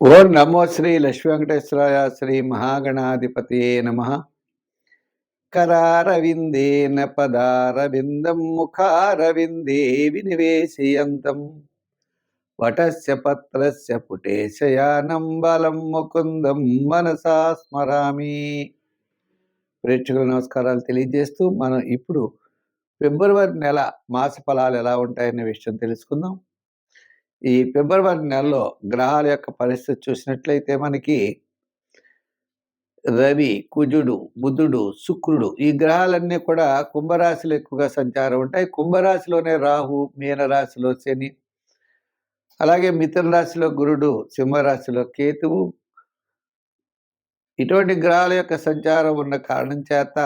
ఓం నమో శ్రీ లక్ష్మీ వెంకటేశ్వరాయ శ్రీ మహాగణాధిపతియే నమః. కరారవిందేన పదారవిందం ముఖారవిందే వినివేశయంతం వటస్య పత్రస్య పుటే శయానం బలం ముకుందం మనసా స్మరామి. ప్రేక్షకుల నమస్కారాలు తెలియజేస్తూ మనం ఇప్పుడు ఫిబ్రవరి నెల మాస ఫలాలు ఎలా ఉంటాయనే విషయం తెలుసుకుందాం. ఈ ఫిబ్రవరి నెలలో గ్రహాల యొక్క పరిస్థితి చూసినట్లయితే మనకి రవి, కుజుడు, బుధుడు, శుక్రుడు ఈ గ్రహాలన్నీ కూడా కుంభరాశిలో ఎక్కువగా సంచారం ఉంటాయి. కుంభరాశిలోనే రాహు, మీనరాశిలో శని, అలాగే మిథున రాశిలో గురుడు, సింహరాశిలో కేతువు. ఇటువంటి గ్రహాల యొక్క సంచారం ఉన్న కారణం చేత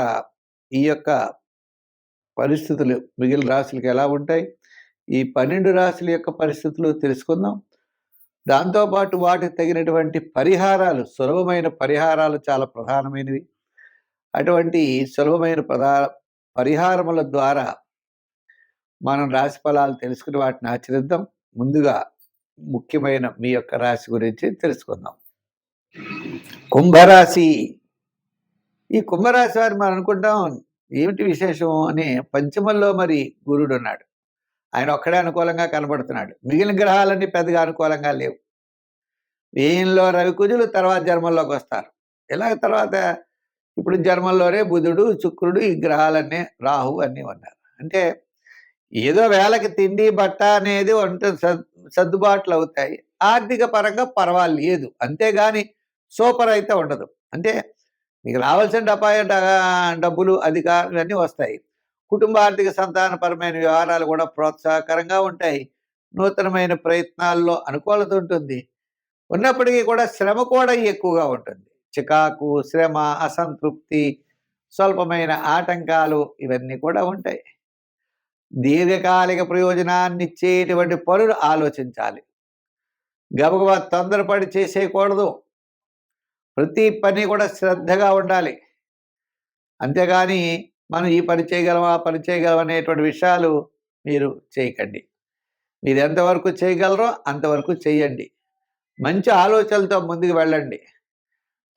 ఈ యొక్క పరిస్థితులు మిగిలిన రాశులకు ఎలా ఉంటాయి, ఈ 12 రాశుల యొక్క పరిస్థితులు తెలుసుకుందాం. దాంతోపాటు వాటికి తగినటువంటి పరిహారాలు, సులభమైన పరిహారాలు చాలా ప్రధానమైనవి. అటువంటి సులభమైన పరిహారముల ద్వారా మనం రాశి ఫలాలు తెలుసుకుని వాటిని ఆచరిద్దాం. ముందుగా ముఖ్యమైన మీ యొక్క రాశి గురించి తెలుసుకుందాం. కుంభరాశి. ఈ కుంభరాశి వారు మనం అనుకుంటాం ఏమిటి విశేషం అని. పంచమంలో మరి గురుడు ఉన్నాడు, ఆయన ఒక్కడే అనుకూలంగా కనబడుతున్నాడు. మిగిలిన గ్రహాలన్నీ పెద్దగా అనుకూలంగా లేవు. వ్యయంలో రవి, కుజులు తర్వాత జన్మల్లోకి వస్తారు. ఇలాగ తర్వాత ఇప్పుడు జన్మల్లోనే బుధుడు, శుక్రుడు, ఈ గ్రహాలన్నీ, రాహు అన్నీ ఉన్నారు. అంటే ఏదో వేళకి తిండి బట్ట అనేది సర్దుబాట్లు అవుతాయి. ఆర్థిక పరంగా పర్వాలేదు, అంతేగాని సూపర్ అయితే ఉండదు. అంటే మీకు రావాల్సిన డబ్బులు, అధికారం ఇవన్నీ వస్తాయి. కుటుంబ ఆర్థిక సంతానపరమైన వ్యవహారాలు కూడా ప్రోత్సాహకరంగా ఉంటాయి. నూతనమైన ప్రయత్నాల్లో అనుకూలత ఉంటుంది. ఉన్నప్పటికీ కూడా శ్రమ కూడా ఎక్కువగా ఉంటుంది. చికాకు, శ్రమ, అసంతృప్తి, స్వల్పమైన ఆటంకాలు ఇవన్నీ కూడా ఉంటాయి. దీర్ఘకాలిక ప్రయోజనాన్ని ఇచ్చేటువంటి పనులు ఆలోచించాలి. గబగబా తొందరపడి చేసేయకూడదు. ప్రతి పని కూడా శ్రద్ధగా ఉండాలి. అంతేగాని మనం ఈ పని చేయగలం, ఆ పని చేయగలం అనేటువంటి విషయాలు మీరు చేయకండి. మీరు ఎంతవరకు చేయగలరో అంతవరకు చేయండి. మంచి ఆలోచనలతో ముందుకు వెళ్ళండి.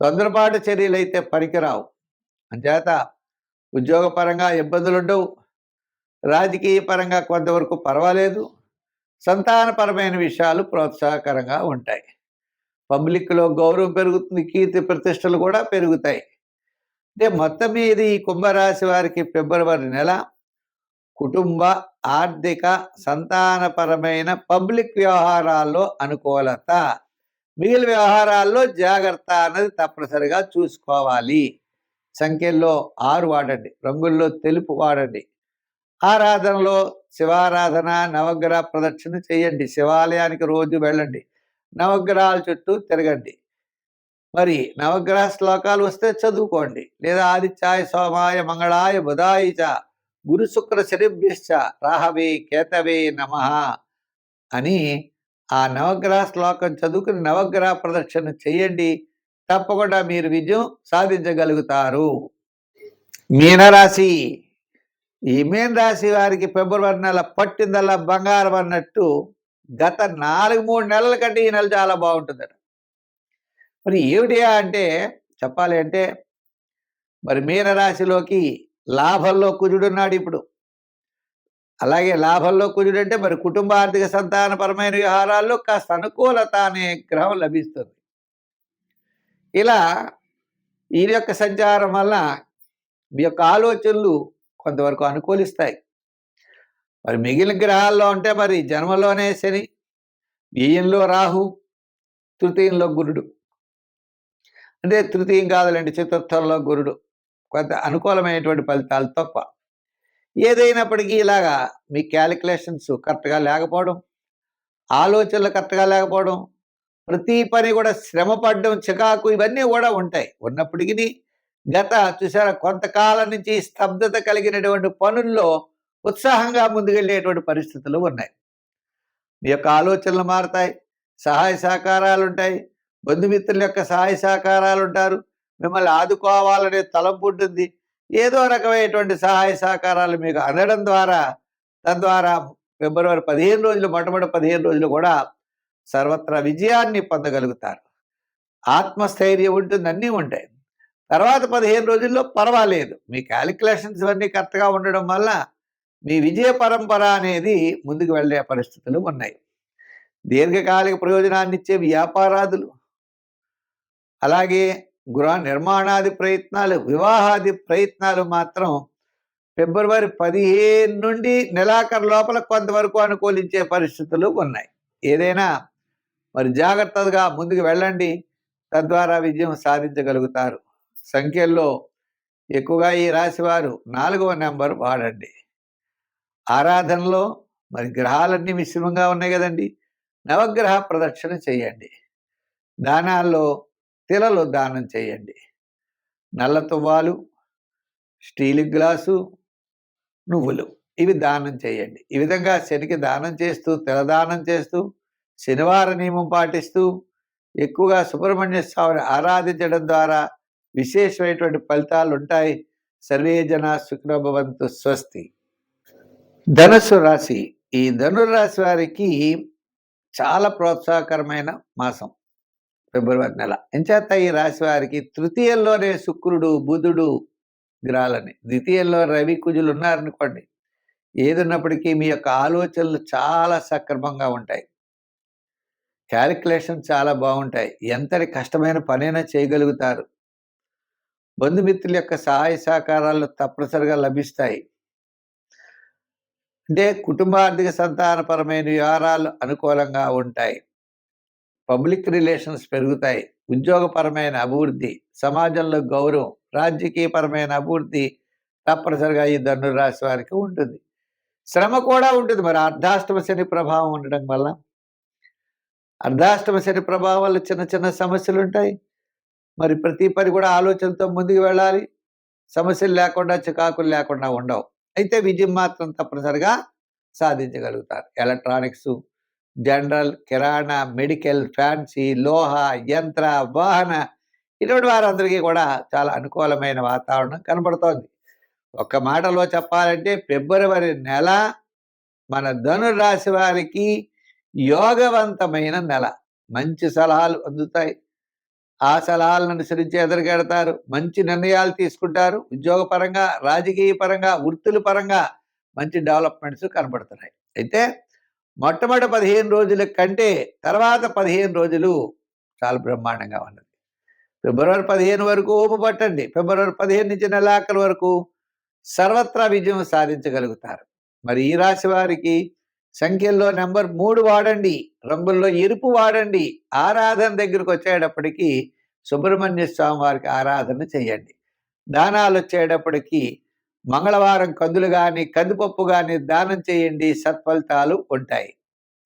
తొందరపాటు చర్యలు అయితే పనికిరావు. అంచేత ఉద్యోగపరంగా ఇబ్బందులు ఉండవు. రాజకీయ పరంగా కొంతవరకు పర్వాలేదు. సంతానపరమైన విషయాలు ప్రోత్సాహకరంగా ఉంటాయి. పబ్లిక్లో గౌరవం పెరుగుతుంది, కీర్తి ప్రతిష్టలు కూడా పెరుగుతాయి. అంటే మొత్తం మీద ఈ కుంభరాశి వారికి ఫిబ్రవరి నెల కుటుంబ, ఆర్థిక, సంతానపరమైన పబ్లిక్ వ్యవహారాల్లో అనుకూలత. మిగిలిన వ్యవహారాల్లో జాగ్రత్త అన్నది తప్పనిసరిగా చూసుకోవాలి. సంఖ్యల్లో 6 వాడండి, రంగుల్లో తెలుపు వాడండి. ఆరాధనలో శివారాధన, నవగ్రహ ప్రదక్షిణ చేయండి. శివాలయానికి రోజు వెళ్ళండి. నవగ్రహాల చుట్టూ తిరగండి. మరి నవగ్రహ శ్లోకాలు వస్తే చదువుకోండి. లేదా ఆదిత్యాయ, సోమాయ, మంగళాయ, బుధాయ చ గురు శుక్ర శనిభ్యశ్చ రాహవే కేతవే నమః అని ఆ నవగ్రహ శ్లోకం చదువుకుని నవగ్రహ ప్రదక్షిణ చేయండి. తప్పకుండా మీరు విజయం సాధించగలుగుతారు. మీనరాశి. ఈ మీన రాశి వారికి ఫిబ్రవరి నెల పట్టిందల్లా బంగారం అన్నట్టు గత 4-3 నెలల కంటే ఈ నెల చాలా బాగుంటుందట. మరి ఏమిటియా అంటే, చెప్పాలి అంటే, మరి మీనరాశిలోకి లాభంలో కుజుడున్నాడు ఇప్పుడు. అలాగే లాభంలో కుజుడు అంటే మరి కుటుంబ ఆర్థిక సంతానపరమైన వ్యవహారాల్లో కాస్త అనుకూలత అనే గ్రహం లభిస్తుంది. ఇలా ఈ యొక్క సంచారం వల్ల మీ యొక్క ఆలోచనలు కొంతవరకు అనుకూలిస్తాయి. మరి మిగిలిన గ్రహాల్లో ఉంటే మరి జన్మలోనే శని, వ్యయంలో రాహు, తృతీయంలో గురుడు. అంటే తృతీయం కాదులేండి, చతుర్థంలో గురుడు. కొంత అనుకూలమైనటువంటి ఫలితాలు తక్కువ. ఏదైనప్పటికీ ఇలాగా మీ క్యాలిక్యులేషన్స్ కరెక్ట్గా లేకపోవడం, ఆలోచనలు కరెక్ట్గా లేకపోవడం, ప్రతి పని కూడా శ్రమ పడడం, చికాకు ఇవన్నీ కూడా ఉంటాయి. ఉన్నప్పటికీ చూసారా కొంతకాలం నుంచి స్తబ్దత కలిగినటువంటి పనుల్లో ఉత్సాహంగా ముందుకెళ్ళేటువంటి పరిస్థితులు ఉన్నాయి. మీ యొక్క ఆలోచనలు మారుతాయి, సహాయ సహకారాలు ఉంటాయి, బంధుమిత్రుల యొక్క సహాయ సహకారాలు ఉంటారు, మిమ్మల్ని ఆదుకోవాలనే తలంపు ఉంటుంది. ఏదో రకమైనటువంటి సహాయ సహకారాలు మీకు అందడం ద్వారా తద్వారా ఫిబ్రవరి 15 రోజులు, మొట్టమొదటి 15 రోజులు కూడా సర్వత్రా విజయాన్ని పొందగలుగుతారు. ఆత్మస్థైర్యం ఉంటుంది, అన్నీ ఉంటాయి. తర్వాత 15 రోజుల్లో పర్వాలేదు. మీ క్యాలిక్యులేషన్స్ ఇవన్నీ కరెక్ట్‌గా ఉండడం వల్ల మీ విజయ పరంపర అనేది ముందుకు వెళ్ళే పరిస్థితులు ఉన్నాయి. దీర్ఘకాలిక ప్రయోజనాన్నిచ్చే వ్యాపారాదులు, అలాగే గృహ నిర్మాణాది ప్రయత్నాలు, వివాహాది ప్రయత్నాలు మాత్రం ఫిబ్రవరి 15 నుండి నెలాఖరు లోపల కొంతవరకు అనుకూలించే పరిస్థితులు ఉన్నాయి. ఏదైనా మరి జాగ్రత్తగా ముందుకు వెళ్ళండి, తద్వారా విజయం సాధించగలుగుతారు. సంఖ్యల్లో ఎక్కువగా ఈ రాశివారు 4వ నెంబర్ వాడండి. ఆరాధనలో మరి గ్రహాలన్నీ మిశ్రమంగా ఉన్నాయి కదండి, నవగ్రహ ప్రదక్షిణ చేయండి. దానాల్లో తిలలు దానం చేయండి. నల్ల తువ్వాలు, స్టీల్ గ్లాసు, నువ్వులు ఇవి దానం చేయండి. ఈ విధంగా శనికి దానం చేస్తూ, తిలదానం చేస్తూ, శనివార నియమం పాటిస్తూ ఎక్కువగా సుబ్రహ్మణ్య స్వామిని ఆరాధించడం ద్వారా విశేషమైనటువంటి ఫలితాలు ఉంటాయి. సర్వే జన సుఖినో భవంతు. స్వస్తి. ధనుస్సు రాశి. ఈ ధనుర్రాశి వారికి చాలా ప్రోత్సాహకరమైన మాసం ఫిబ్రవరి నెల. ఎంచేత ఈ రాశి వారికి తృతీయంలోనే శుక్రుడు, బుధుడు గ్రహాలని, ద్వితీయంలో రవి, కుజులు ఉన్నారనుకోండి, ఏదున్నప్పటికీ మీ యొక్క ఆలోచనలు చాలా సక్రమంగా ఉంటాయి. క్యాలిక్యులేషన్ చాలా బాగుంటాయి. ఎంతటి కష్టమైన పనైనా చేయగలుగుతారు. బంధుమిత్రుల యొక్క సహాయ సహకారాలు తప్పనిసరిగా లభిస్తాయి. అంటే కుటుంబార్థిక సంతానపరమైన వ్యవహారాలు అనుకూలంగా ఉంటాయి. పబ్లిక్ రిలేషన్స్ పెరుగుతాయి. ఉద్యోగపరమైన అభివృద్ధి, సమాజంలో గౌరవం, రాజకీయపరమైన అభివృద్ధి తప్పనిసరిగా ఈ ధనుర్రాశి వారికి ఉంటుంది. శ్రమ కూడా ఉంటుంది. మరి అర్ధాష్టమ శని ప్రభావం ఉండడం వల్ల, అర్ధాష్టమ శని ప్రభావం వల్ల చిన్న చిన్న సమస్యలు ఉంటాయి. మరి ప్రతి పని కూడా ఆలోచనతో ముందుకు వెళ్ళాలి. సమస్యలు లేకుండా, చికాకులు లేకుండా ఉండవు. అయితే విజయం మాత్రం తప్పనిసరిగా సాధించగలుగుతారు. ఎలక్ట్రానిక్స్, జనరల్, కిరాణా, మెడికల్, ఫ్యాన్సీ, లోహ, యంత్ర, వాహన ఇటువంటి వారందరికీ కూడా చాలా అనుకూలమైన వాతావరణం కనబడుతోంది. ఒక్క మాటలో చెప్పాలంటే ఫిబ్రవరి నెల మన ధనుర్రాశి వారికి యోగవంతమైన నెల. మంచి సలహాలు అందుతాయి. ఆ సలహాలను అనుసరించి ఎదురుగెడతారు. మంచి నిర్ణయాలు తీసుకుంటారు. ఉద్యోగపరంగా, రాజకీయ పరంగా, వృత్తుల పరంగా మంచి డెవలప్మెంట్స్ కనబడుతున్నాయి. అయితే మొట్టమొదటి 15 రోజుల కంటే తర్వాత 15 రోజులు చాలా బ్రహ్మాండంగా ఉన్నది. ఫిబ్రవరి 15 వరకు ఓపు పట్టండి. ఫిబ్రవరి 15 నుంచి నెలాఖరు వరకు సర్వత్రా విజయం సాధించగలుగుతారు. మరి ఈ రాశి వారికి సంఖ్యల్లో నెంబర్ 3 వాడండి. రంగుల్లో ఎరుపు వాడండి. ఆరాధన దగ్గరకు వచ్చేటప్పటికి సుబ్రహ్మణ్య స్వామి వారికి ఆరాధన చేయండి. దానాలు వచ్చేటప్పటికి మంగళవారం కందులు కానీ, కందిపప్పు కానీ దానం చేయండి. సత్ఫలితాలు ఉంటాయి.